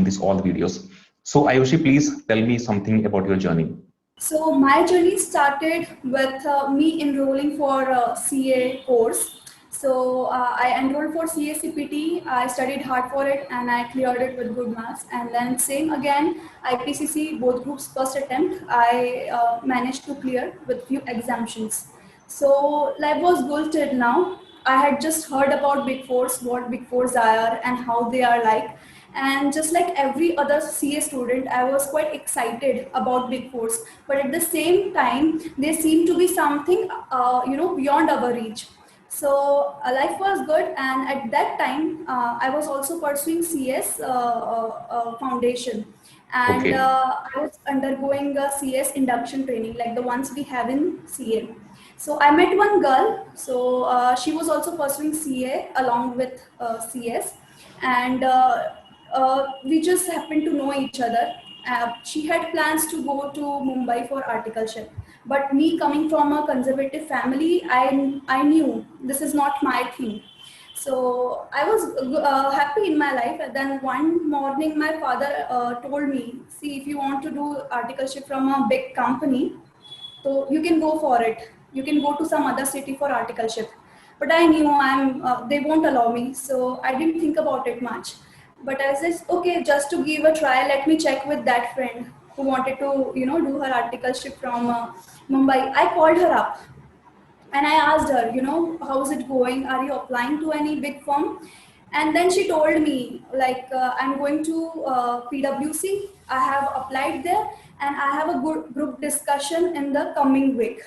in this all videos. So Ayushi, please tell me something about your journey. So my journey started with me enrolling for a CA course. So I enrolled for CA CPT. I studied hard for it and I cleared it with good marks. And then same again, IPCC both groups first attempt. I managed to clear with few exemptions. So life was good till now. I had just heard about Big Fours, what Big Fours are and how they are like. And just like every other CA student, I was quite excited about Big Fours. But at the same time, they seem to be something, beyond our reach. So life was good, and at that time, I was also pursuing CS foundation, and Okay. I was undergoing a CS induction training, like the ones we have in CA. So I met one girl. So she was also pursuing CA along with CS, and we just happened to know each other. She had plans to go to Mumbai for articleship, but me coming from a conservative family, I knew this is not my thing. So I was happy in my life. And then one morning, my father told me, "See, if you want to do articleship from a big company, so you can go for it. You can go to some other city for articleship." But I knew they won't allow me, so I didn't think about it much. But I said, okay, just to give a try, let me check with that friend who wanted to, do her articleship from Mumbai. I called her up and I asked her, how's it going? Are you applying to any big firm? And then she told me, like, I'm going to PwC. I have applied there, and I have a good group discussion in the coming week.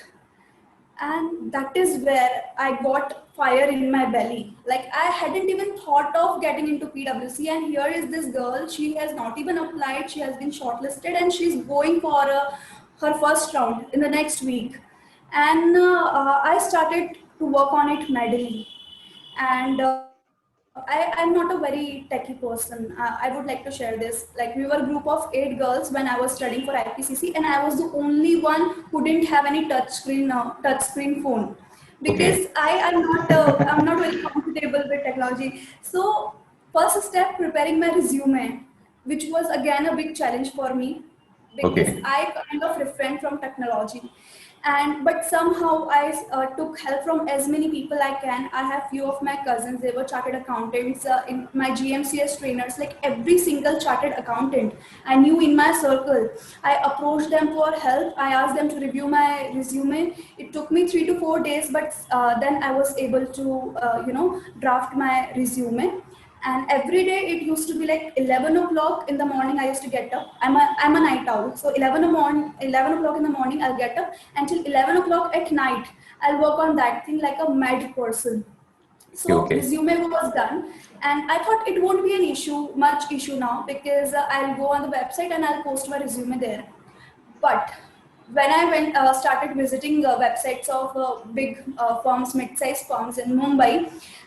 And that is where I got fire in my belly. Like, I hadn't even thought of getting into PwC, and here is this girl. She has not even applied. She has been shortlisted, and she's going for her first round in the next week. And I started to work on it madly. And I'm not a very techie person. I would like to share this. Like, we were a group of 8 girls when I was studying for IPCC, and I was the only one who didn't have any touch screen phone, because Okay. I'm not very comfortable with technology. So first step, preparing my resume, which was again a big challenge for me, because Okay. I kind of refrained from technology. And but somehow I took help from as many people I can. I have few of my cousins, they were chartered accountants, in my GMCS trainers, like every single chartered accountant I knew in my circle. I approached them for help. I asked them to review my resume. It took me 3 to 4 days, but then I was able to draft my resume. And every day it used to be like 11 o'clock in the morning. I used to get up. I'm a night owl, so 11 o'clock in the morning I'll get up until 11 o'clock at night. I'll work on that thing like a mad person. Okay. So Okay. resume was done, and I thought it won't be an much issue now, because I'll go on the website and I'll post my resume there. But when I started visiting websites of big firms, mid-sized firms in Mumbai,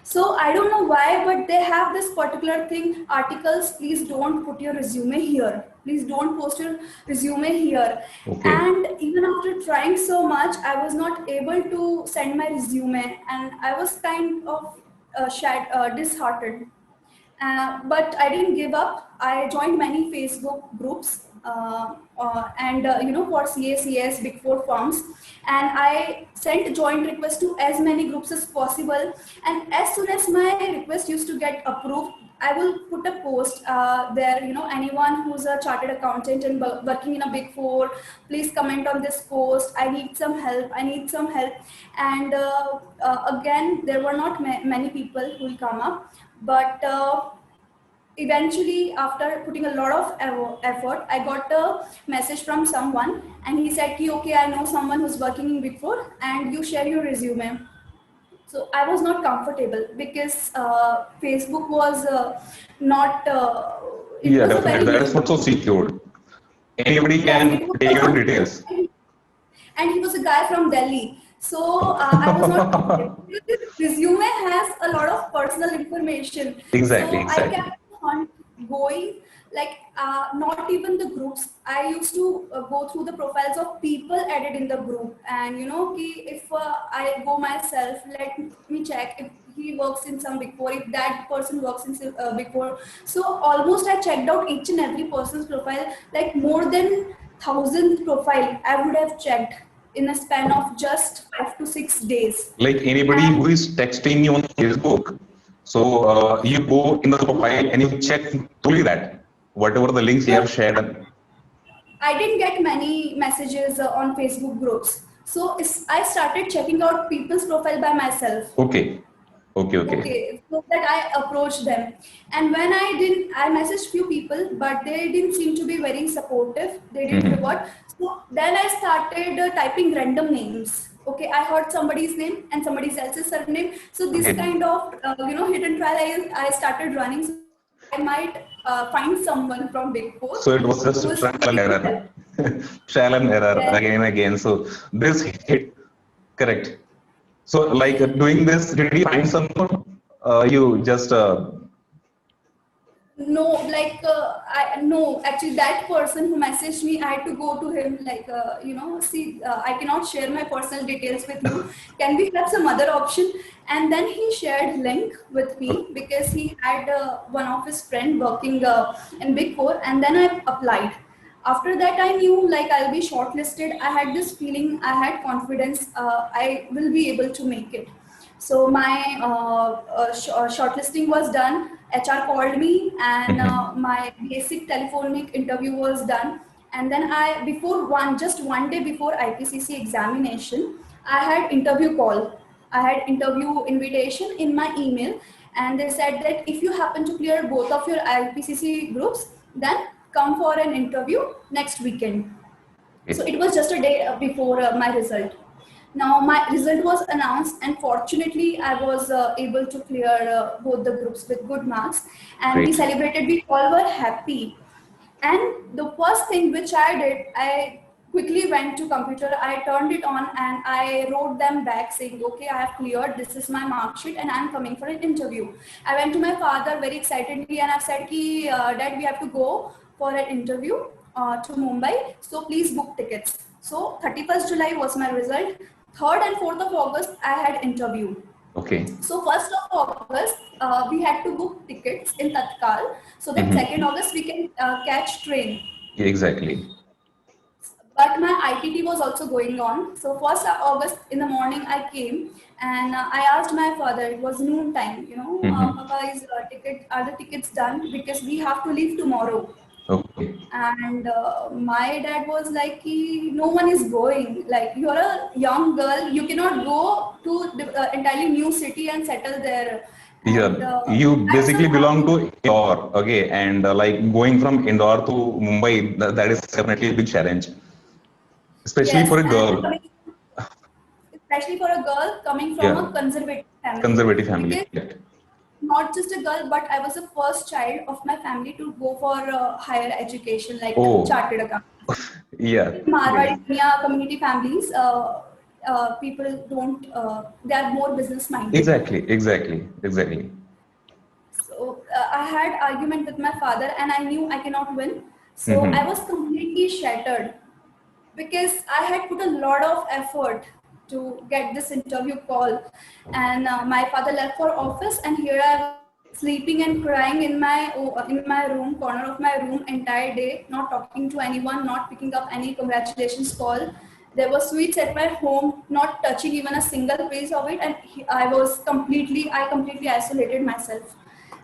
so I don't know why, but they have this particular thing: articles. Please don't put your resume here. Please don't post your resume here. Okay. And even after trying so much, I was not able to send my resume, and I was kind of disheartened. But I didn't give up. I joined many Facebook groups, and for CACS Big Four firms, and I sent joint requests to as many groups as possible. And as soon as my request used to get approved, I will put a post there. Anyone who's a chartered accountant and working in a Big Four, please comment on this post. I need some help. I need some help. And again, there were not many people who will come up, but eventually, after putting a lot of effort, I got a message from someone, and he said, okay, I know someone who's working in Big Four, and you share your resume. So I was not comfortable, because Facebook was not it Yeah, was a very definitely. That new. is not so secure. Anybody Yes, can it was take your details. and he was a guy from Delhi. So I was not comfortable, because his resume has a lot of personal information. Exactly, So I exactly. kept on going, like not even the groups. I used to go through the profiles of people added in the group, and if I go myself, let me check if he works in some Big Four, if that person works in Big Four. So almost I checked out each and every person's profile, like more than 1,000 profile I would have checked in a span of just 5 to 6 days. Like anybody And who is texting you on Facebook, so you go in the profile and you check only that, whatever the links you no, have shared. I didn't get many messages on Facebook groups. So I started checking out people's profile by myself. Okay, okay. Okay, so that I approached them. And when I messaged few people, but they didn't seem to be very supportive. They didn't reward. So then I started typing random names. Okay, I heard somebody's name and somebody else's surname. So this Okay. kind of, hit and trial I started running. So I might find someone from Big Four. So it was just who is trial and error, trial and error Yes. again and again. So this hit, correct. So like doing this, did you find someone? You just No, like no, actually that person who messaged me, I had to go to him like, see, I cannot share my personal details with you. Can we have some other option? And then he shared link with me because he had one of his friend working in Big Four, and then I applied. After that, I knew like I'll be shortlisted. I had this feeling, I had confidence, I will be able to make it. So my shortlisting was done. HR called me, and my basic telephonic interview was done. And then just one day before IPCC examination, I had interview call. I had interview invitation in my email, and they said that if you happen to clear both of your IPCC groups, then come for an interview next weekend. So it was just a day before my result. Now my result was announced, and fortunately I was able to clear both the groups with good marks, and we Great. celebrated. We all were happy. And the first thing which I did, I quickly went to computer, I turned it on, and I wrote them back saying, okay, I have cleared, this is my mark sheet, and I'm coming for an interview. I went to my father very excitedly, and I said, Dad, we have to go for an interview to Mumbai, so please book tickets. So 31st July was my result. 3rd and 4th of August, I had interview. okay. So 1st of August, we had to book tickets in Tatkal, so that 2nd August we can catch train. Exactly. But my ITT was also going on. So 1st of August in the morning I came, and I asked my father, it was noon time, Papa, are the tickets done? Because we have to leave tomorrow. Okay. And my dad was like, no one is going. Like, you're a young girl, you cannot go to the entirely new city and settle there. And, Yeah, you basically belong to Indore, okay, and like going from Indore to Mumbai, that is definitely a big challenge, especially yes, for a girl, especially for a girl coming from Yeah. a conservative family. conservative family. Because not just a girl, but I was the first child of my family to go for higher education, like Oh. chartered accountant. Yeah. Marwari Baniya community families, people don't, they are more business minded. Exactly. So I had argument with my father, and I knew I cannot win. So I was completely shattered, because I had put a lot of effort to get this interview call. And my father left for office, and here I was sleeping and crying in my room, corner of my room, entire day, not talking to anyone, not picking up any congratulations call. There were sweets at my home, not touching even a single piece of it, and I completely isolated myself.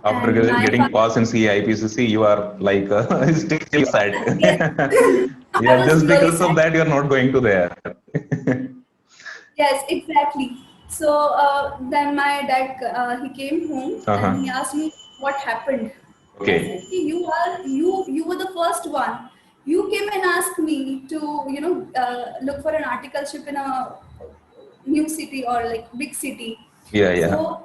After And my getting father- passed in CIPCC, you are like still sad. I Yeah, was just really because of sad. that, you are not going to there. Yes, exactly. So then my dad, he came home, and he asked me what happened. Okay. I said, you were the first one. You came and asked me to, look for an articleship in a new city or like big city. Yeah. So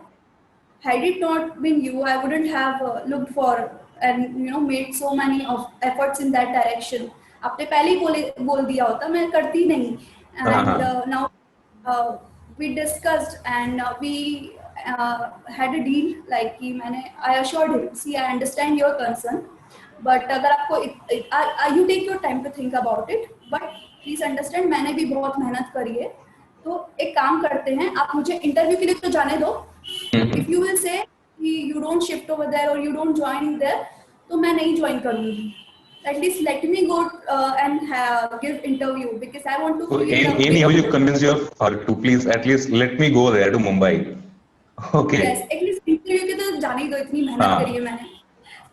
had it not been you, I wouldn't have looked for and made so many of efforts in that direction. आपने पहले ही बोल दिया होता, मैं करती नहीं. And now we discussed, and we had a deal, like कि I assured him, see, I understand your concern, but अगर आपको you take your time to think about it, but please understand मैंने भी बहुत मेहनत करी है. तो एक काम करते हैं, आप मुझे इंटरव्यू के लिए तो जाने दो, If you will say you don't shift over there or you don't join there, तो मैं नहीं join करूँगी. At least let me go and give interview because I want to So feel a anyhow, big. you convince your father to please at least let me go there to Mumbai. Yes, Okay. at least interview के तो जाने ही दो, इतनी मेहनत करी हाँ. है मैंने.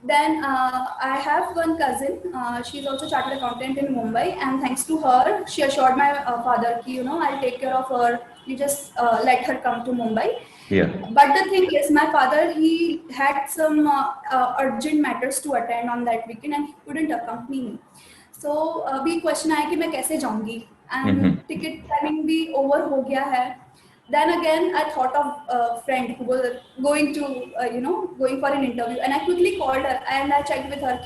Then I have one cousin. She's also chartered accountant in Mumbai, and thanks to her, she assured my father कि I'll take care of her. You just let her come to Mumbai. Yeah. But the thing is, my father, he had some urgent matters to attend on that weekend, and he couldn't accompany me. So अभी question आया कि मैं कैसे जाऊंगी, and ticket timing भी over हो गया है. Then again, I thought of a friend who was going to, going for an interview, and I quickly called her and I checked with her,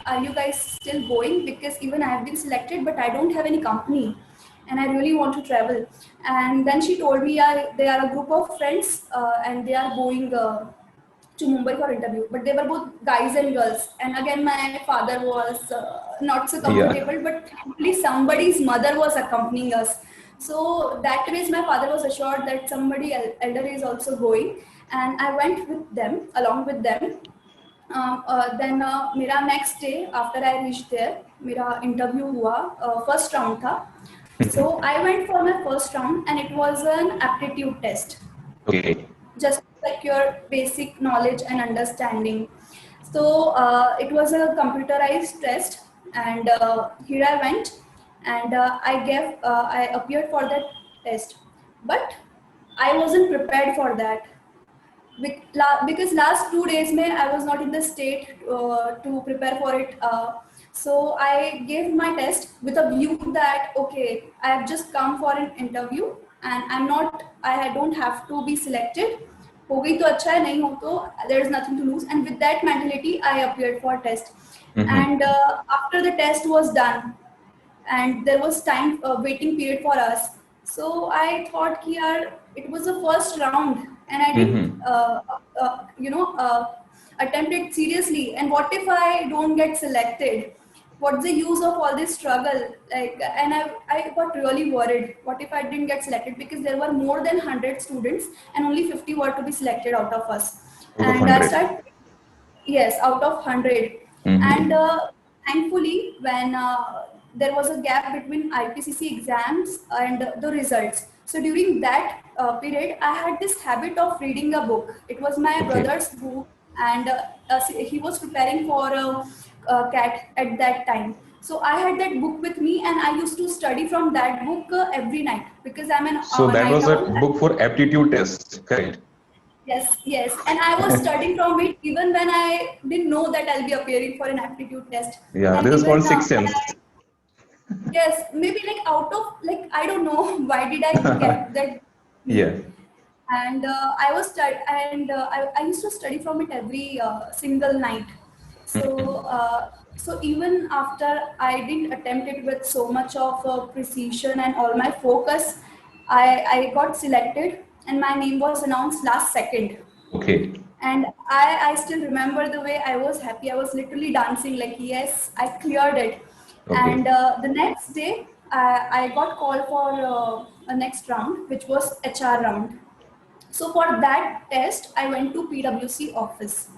are you guys still going? Because even I have been selected, but I don't have any company, and I really want to travel. And then she told me, yeah, they are a group of friends, and they are going to Mumbai for interview, but they were both guys and girls. And again, my father was not so Yeah. comfortable, but thankfully somebody's mother was accompanying us. So that way, my father was assured that somebody elder is also going, and I went with them, along with them. Then मेरा next day after I reached there, मेरा interview हुआ, first round था. So I went for my first round, and it was an aptitude test, Okay. just like your basic knowledge and understanding. So it was a computerized test, and here I went, and I appeared for that test, but I wasn't prepared for that. Because last 2 days I was not in the state to prepare for it. So I gave my test with a view that okay, I have just come for an interview and I don't have to be selected. हो गई तो अच्छा है, नहीं हो तो there is nothing to lose. And with that mentality, I appeared for test. And after the test was done, and there was time waiting period for us. So I thought ki yaar, it was the first round and I didn't attempt it seriously, and what if I don't get selected? What's the use of all this struggle? And I got really worried. What if I didn't get selected? Because there were more than 100 students and only 50 were to be selected out of us. Out of And I 100. started, yes, out of 100. And thankfully, when there was a gap between IPCC exams and the results. So during that period, I had this habit of reading a book. It was my Okay. brother's book, and he was preparing for a CAT at that time. So I had that book with me, and I used to study from that book every night because I'm an So that night was a owl. book for aptitude test, correct? Yes, yes. And I was studying from it even when I didn't know that I'll be appearing for an aptitude test. Yeah, And this is called even sixth sense. yes, maybe like out of like I don't know why did I get that. Yeah. And I used to study from it every single night. So even after I didn't attempt it with so much of precision and all my focus, I got selected, and my name was announced last second. Okay. And I still remember the way I was happy. I was literally dancing like, yes, I cleared it. Okay. And the next day, I got called for a next round, which was HR round. So for that test, I went to PwC office.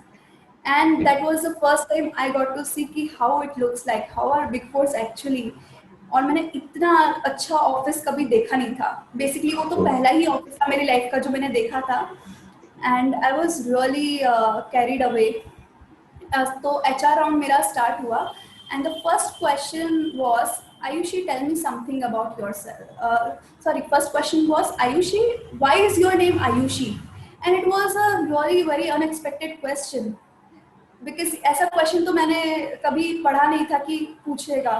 And that was the first time I got to see कि how it looks like, how are Big Fours actually. और मैंने इतना अच्छा office कभी देखा नहीं था. Basically वो तो पहला ही ऑफिस था मेरी लाइफ का जो मैंने देखा था. And I was really carried away. तो HR round मेरा start हुआ, and the first question was, Ayushi, tell me something about yourself. First question was, Ayushi, why is your name Ayushi? And it was a really very unexpected question. Because ऐसा question तो मैंने कभी पढ़ा नहीं था कि पूछेगा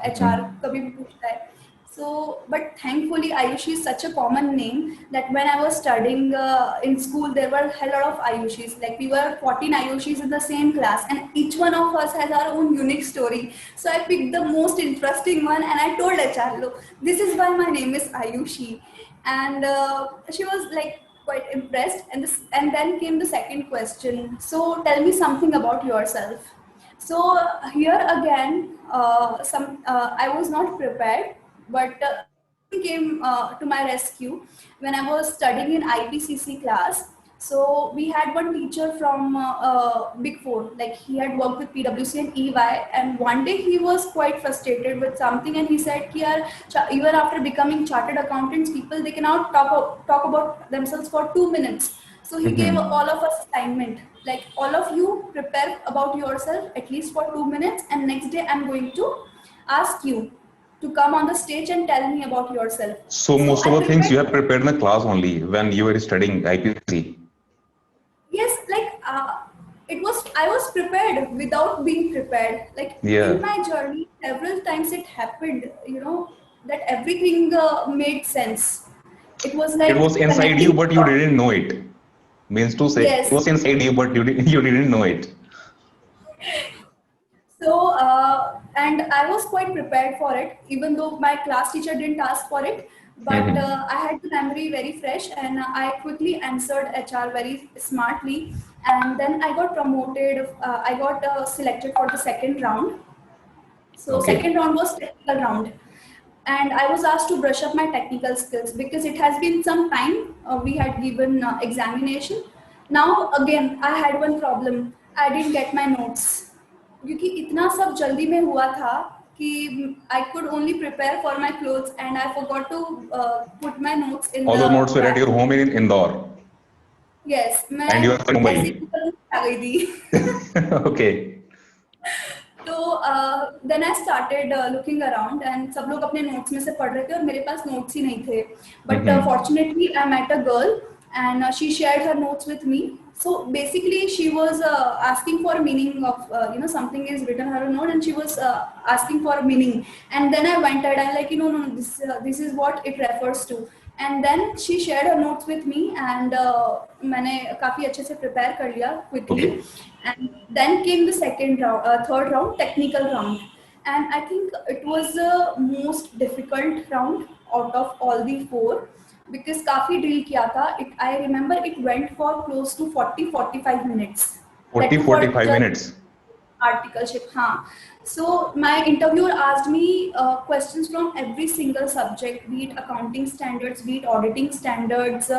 HR कभी भी पूछता है. So, but thankfully, Ayushi is such a common name that when I was studying in school, there were a lot of Ayushis. Like we were 14 Ayushis in the same class, and each one of us has our own unique story. So I picked the most interesting one, and I told HR, look, this is why my name is Ayushi. And she was like quite impressed. And then came the second question. So tell me something about yourself. So here again, I was not prepared, but came to my rescue when I was studying in IPCC class. So we had one teacher from Big Four, like he had worked with PwC and EY, and one day he was quite frustrated with something, and he said, "Ki yaar, even after becoming chartered accountants, people they cannot talk about themselves for 2 minutes." So he gave Mm-hmm. all of us assignment, like all of you prepare about yourself at least for 2 minutes, and next day I'm going to ask you to come on the stage and tell me about yourself. So So most of I the things you prepared. have prepared in the class only when you were studying IPC. Yes, like it was, I was prepared without being prepared. Like in Yeah. my journey, several times it happened, that everything made sense. It was It like was inside you, connecting the but you dots. didn't know it. Means to say, it Yes. was inside you, but you didn't know it. So, and I was quite prepared for it, even though my class teacher didn't ask for it. But Mm-hmm. I had the memory very fresh, and I quickly answered HR very smartly. And then I got promoted. I got selected for the second round. So Okay. second round was technical round, and I was asked to brush up my technical skills because it has been some time. We had given examination. Now again, I had one problem. I didn't get my notes क्योंकि इतना सब जल्दी में हुआ था कि I could only prepare for my clothes and I forgot to put my notes in All the those notes were at bag. your home in Indore, Yes, and you मैं are from ऐसे ही Mumbai. Google में आ गई थी. Okay. तो then I started looking around and सब लोग अपने notes में से पढ़ रहे थे और मेरे पास नोट्स ही नहीं थे but Mm-hmm. Fortunately I met a girl and she shared her notes with me. So basically she was asking for meaning of something is written on her note and she was asking for meaning, and then I went ahead and like no, this is what it refers to, and then she shared her notes with me and मैंने काफ़ी अच्छे से prepare कर लिया quickly. Okay. And then came the second round, third round, technical round, and I think it was the most difficult round out of all the four because काफी drill किया था. I remember it went for close to 40-45 minutes. That 40, too for 45 just minutes. articleship. हाँ. So my interviewer asked me questions from every single subject, be it accounting standards, be it auditing standards,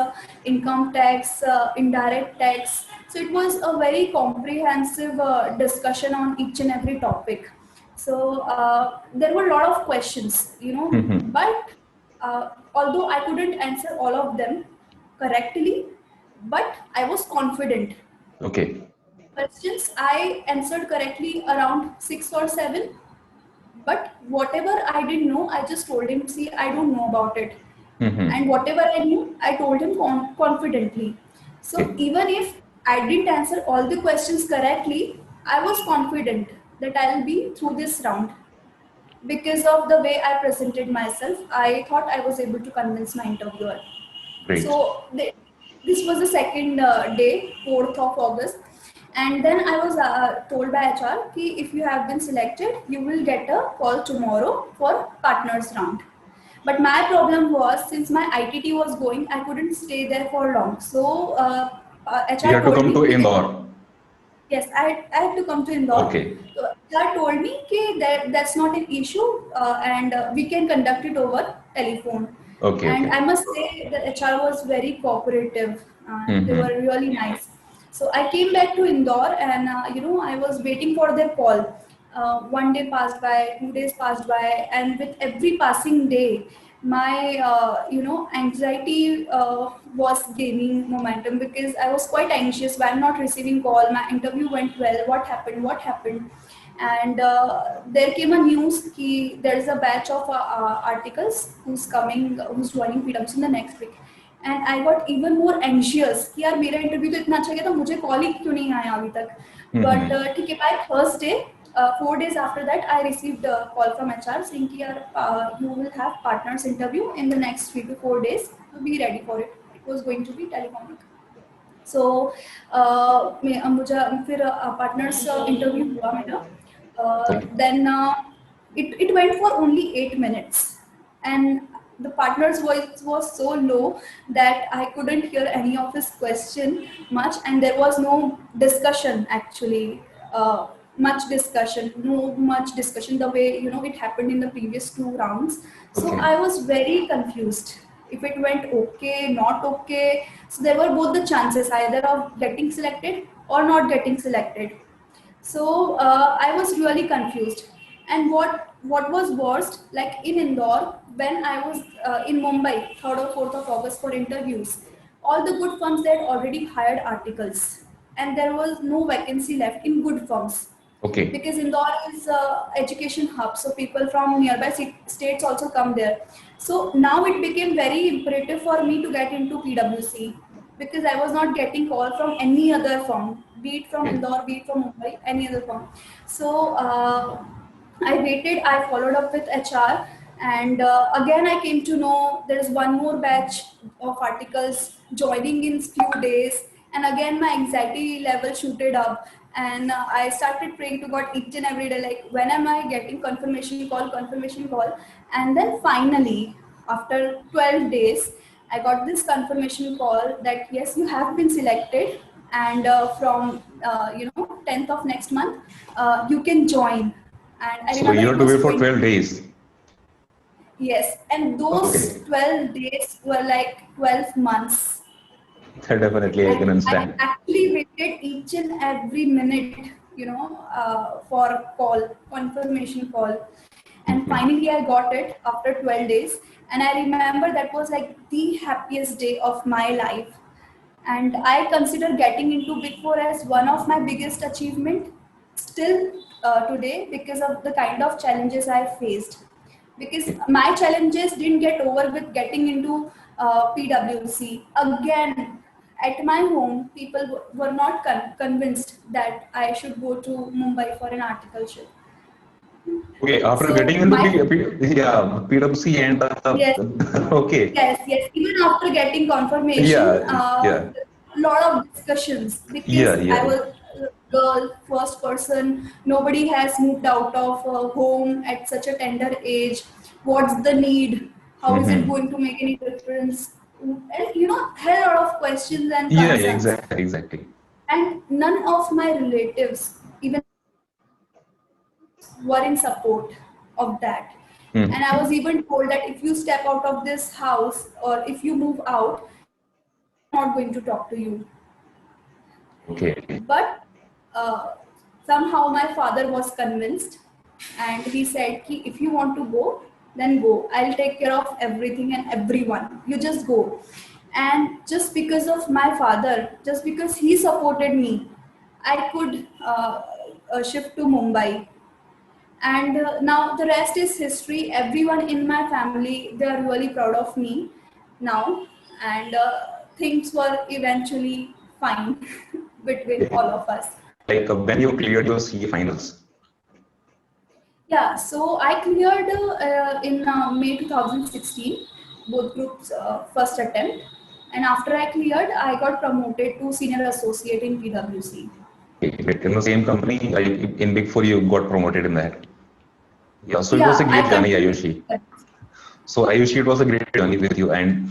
income tax, indirect tax. So it was a very comprehensive discussion on each and every topic. So there were a lot of questions, Mm-hmm. but although I couldn't answer all of them correctly, but I was confident. Okay. Questions I answered correctly around 6 or 7, but whatever I didn't know, I just told him, see, I don't know about it. And Mm-hmm. whatever I knew, I told him confidently. So Okay. even if I didn't answer all the questions correctly, I was confident that I'll be through this round. Because of the way I presented myself, I thought I was able to convince my interviewer. Great. So this was the second day, 4th of August. And then I was told by HR कि if you have been selected, you will get a call tomorrow for partners round. But my problem was since my ITT was going, I couldn't stay there for long. So You HR have to told come me to कि Indore. yes, I had to come to Indore. Okay. So HR told me that's not an issue and we can conduct it over telephone. Okay. And Okay. I must say the HR was very cooperative. They were Mm-hmm. really nice. So I came back to Indore and I was waiting for their call. One day passed by, 2 days passed by, and with every passing day, my anxiety was gaining momentum because I was quite anxious while not receiving call. My interview went well. What happened? And there came a news that there is a batch of articles who's joining PwC in the next week. And I got even more anxious कि यार मेरा interview तो इतना अच्छा गया था मुझे call ही क्यों नहीं आया अभी तक. But Mm-hmm. ठीक है, by Thursday, 4 days after that, I received a call from HR saying कि यार you will have partners interview in the next 3 to 4 days. So be ready for it. It was going to be telephonic. So मुझे फिर partners interview हुआ मेरा. Okay. Then it went for only 8 minutes, and the partner's voice was so low that I couldn't hear any of his question much, and there was no discussion actually. Much discussion the way it happened in the previous two rounds. So Okay. I was very confused. if it went okay, not okay. So there were both the chances either of getting selected or not getting selected. So I was really confused. And what was worst, like in Indore, when I was in Mumbai, 3rd or 4th of August for interviews, all the good firms they had already hired articles, and there was no vacancy left in good firms Okay. because Indore is a education hub, so people from nearby states also come there. So now it became very imperative for me to get into PwC because I was not getting call from any other firm, be it from Okay. Indore, be it from Mumbai, any other firm. So I waited, I followed up with HR, and again I came to know there is one more batch of articles joining in few days, and again my anxiety level shooted up, and I started praying to God each and every day, like when am I getting confirmation call, and then finally after 12 days I got this confirmation call that yes, you have been selected, and from 10th of next month you can join. And I So remember you it have to was wait for 20. 12 days. Yes, and those Okay. 12 days were like 12 months. Definitely, I can I understand. actually waited each and every minute, for call, confirmation call. And Mhm. finally, I got it after 12 days. And I remember that was like the happiest day of my life. And I consider getting into Big Four as one of my biggest achievement still today because of the kind of challenges I faced. Because Okay. my challenges didn't get over with getting into PwC. Again, at my home, people were not convinced that I should go to Mumbai for an articleship. Okay. After So getting into yeah, PwC and yes, okay. yes. Even after getting confirmation, Yeah. Yeah. a lot of discussions Yeah. because I Yeah. was a girl, first person. Nobody has moved out of home at such a tender age. What's the need? How is it Hmm. going to make any difference? And had a lot of questions and Yeah. Yeah. concerns. Exactly. Exactly. And none of my relatives, even were in support of that. And I Hmm. was even told that if you step out of this house or if you move out, I'm not going to talk to you. Okay. But somehow my father was convinced, and he said, "Ki, if you want to go, then go. I'll take care of everything and everyone. You just go." And just because of my father, just because he supported me, I could shift to Mumbai. And now the rest is history. Everyone in my family, they are really proud of me now, and things were eventually fine between all Okay. of us. Like when you cleared your CA finals. Yeah, so I cleared in May 2016, both groups first attempt, and after I cleared, I got promoted to senior associate in PwC. Okay. But in the same company, like in Big Four, you got promoted in that. Yeah. So it was a Yeah, I great journey, continued. Ayushi. So Ayushi, it was a great journey with you, and